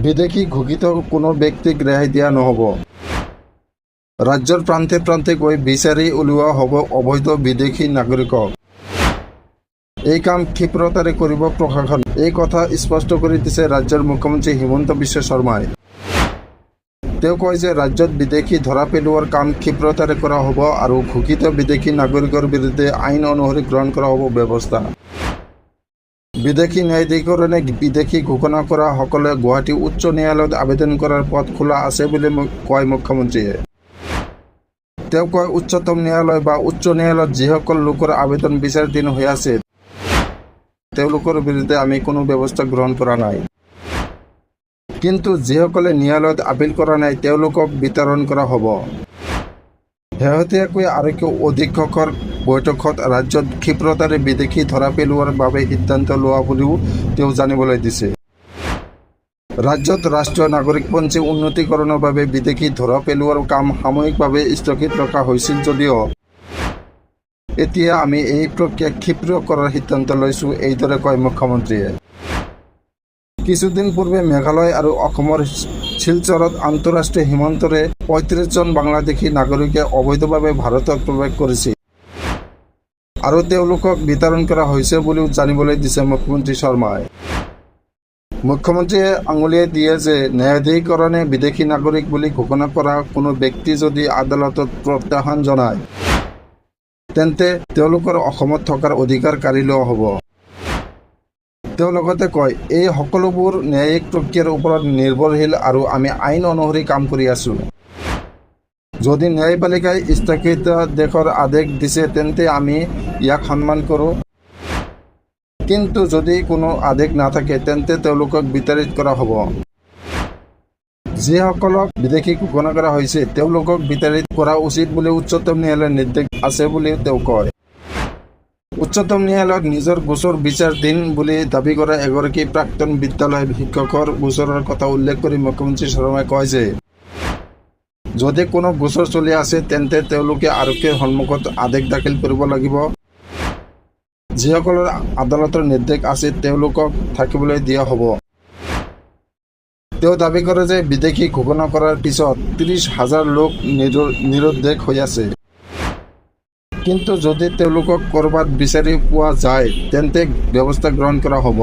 বিদেশী ঘোষিত কোনো ব্যক্তিক ৰেহাই দিয়া নহ'ব। ৰাজ্যৰ প্ৰান্তে প্ৰান্তে গৈ বিচাৰি উলিওৱা হ'ব অবৈধ বিদেশী নাগৰিকক। এই কাম ক্ষীপ্ৰতাৰে কৰিব প্ৰশাসন। এই কথা স্পষ্ট কৰি দিছে ৰাজ্যৰ মুখ্যমন্ত্ৰী হিমন্ত বিশ্ব শৰ্মাই। তেওঁ কয় যে ৰাজ্যত বিদেশী ধৰা পেলোৱাৰ কাম ক্ষীপ্ৰতাৰে কৰা হ'ব আৰু ঘোষিত বিদেশী নাগৰিকৰ বিৰুদ্ধে আইন অনুসৰি গ্ৰহণ কৰা হ'ব ব্যৱস্থা। বিদেশী ন্যায়াধিকৰণে বিদেশী ঘোষণা কৰা সকলে গুৱাহাটী উচ্চ ন্যায়ালয়ত আবেদন কৰাৰ পথ খোলা আছে বুলি কয় মুখ্যমন্ত্ৰীয়ে। তেওঁ কয় উচ্চতম ন্যায়ালয় বা উচ্চ ন্যায়ালয়ত যিসকল লোকৰ আবেদন বিচাৰাধীন হৈ আছে তেওঁলোকৰ বিৰুদ্ধে আমি কোনো ব্যৱস্থা গ্ৰহণ কৰা নাই। কিন্তু যিসকলে ন্যায়ালয়ত আপিল কৰা নাই তেওঁলোকক বিতৰণ কৰা হ'ব। শেহতীয়াকৈ আৰক্ষী অধীক্ষকৰ বৈঠকত ৰাজ্যত ক্ষীপ্ৰতাৰে বিদেশী ধৰা পেলোৱাৰ বাবে সিদ্ধান্ত লোৱা বুলিও তেওঁ জানিবলৈ দিছে। ৰাজ্যত ৰাষ্ট্ৰীয় নাগৰিকপঞ্জী উন্নীতকৰণৰ বাবে বিদেশী ধৰা পেলোৱাৰ কাম সাময়িকভাৱে স্থগিত ৰখা হৈছিল যদিও এতিয়া আমি এই প্ৰক্ৰিয়া ক্ষীপ্ৰ কৰাৰ সিদ্ধান্ত লৈছোঁ, এইদৰে কয় মুখ্যমন্ত্ৰীয়ে। কিছুদিন পূৰ্বে মেঘালয় আৰু অসমৰ শিলচৰত আন্তঃৰাষ্ট্ৰীয় সীমান্তৰে ৩৫জন বাংলাদেশী নাগৰিকে অবৈধভাৱে ভাৰতত প্ৰৱেশ কৰিছিল আৰু তেওঁলোকক বিতৰণ কৰা হৈছে বুলিও জানিবলৈ দিছে মুখ্যমন্ত্ৰী শৰ্মাই। মুখ্যমন্ত্ৰীয়ে আঙুলিয়াই দিয়ে যে ন্যায়াধিকৰণে বিদেশী নাগৰিক বুলি ঘোষণা কৰা কোনো ব্যক্তি যদি আদালতত প্ৰত্যাহ্বান জনায় তেন্তে তেওঁলোকৰ অসমত থকাৰ অধিকাৰ কাঢ়ি লোৱা হ'ব। তেওঁ লগতে কয় এই সকলোবোৰ ন্যায়িক প্ৰক্ৰিয়াৰ ওপৰত নিৰ্ভৰশীল আৰু আমি আইন অনুসৰি কাম কৰি আছোঁ। যদি ন্যায়পালিকাই স্থগিতাদেশৰ আদেশ দিছে তেন্তে আমি ইয়াক সন্মান কৰোঁ। কিন্তু যদি কোনো আদেশ নাথাকে তেন্তে তেওঁলোকক বিতাড়িত কৰা হ'ব। যিসকলক বিদেশী ঘোষণা কৰা হৈছে তেওঁলোকক বিতাড়িত কৰা উচিত বুলি উচ্চতম ন্যায়ালয়ৰ নিৰ্দেশ আছে বুলি তেওঁ কয়। উচ্চতম ন্যায়ালয়ত নিজৰ গোচৰ বিচাৰাধীন বুলি দাবী কৰা এগৰাকী প্ৰাক্তন বিদ্যালয় শিক্ষকৰ গোচৰৰ কথা উল্লেখ কৰি মুখ্যমন্ত্ৰী শৰ্মাই কয় যে যদি কোনো গোচৰ চলি আছে তেন্তে তেওঁলোকে আৰক্ষীৰ সন্মুখত আদেশ দাখিল কৰিব লাগিব। যিসকলৰ আদালতৰ নিৰ্দেশ আছে তেওঁলোকক থাকিবলৈ দিয়া হ'ব। তেওঁ দাবী কৰে যে বিদেশী ঘোষণা কৰাৰ পিছত ৩০,০০০ লোক নিৰুদ্দেশ হৈ আছে। কিন্তু যদি তেওঁলোকক ক'ৰবাত বিচাৰি পোৱা যায় তেন্তে ব্যৱস্থা গ্ৰহণ কৰা হ'ব।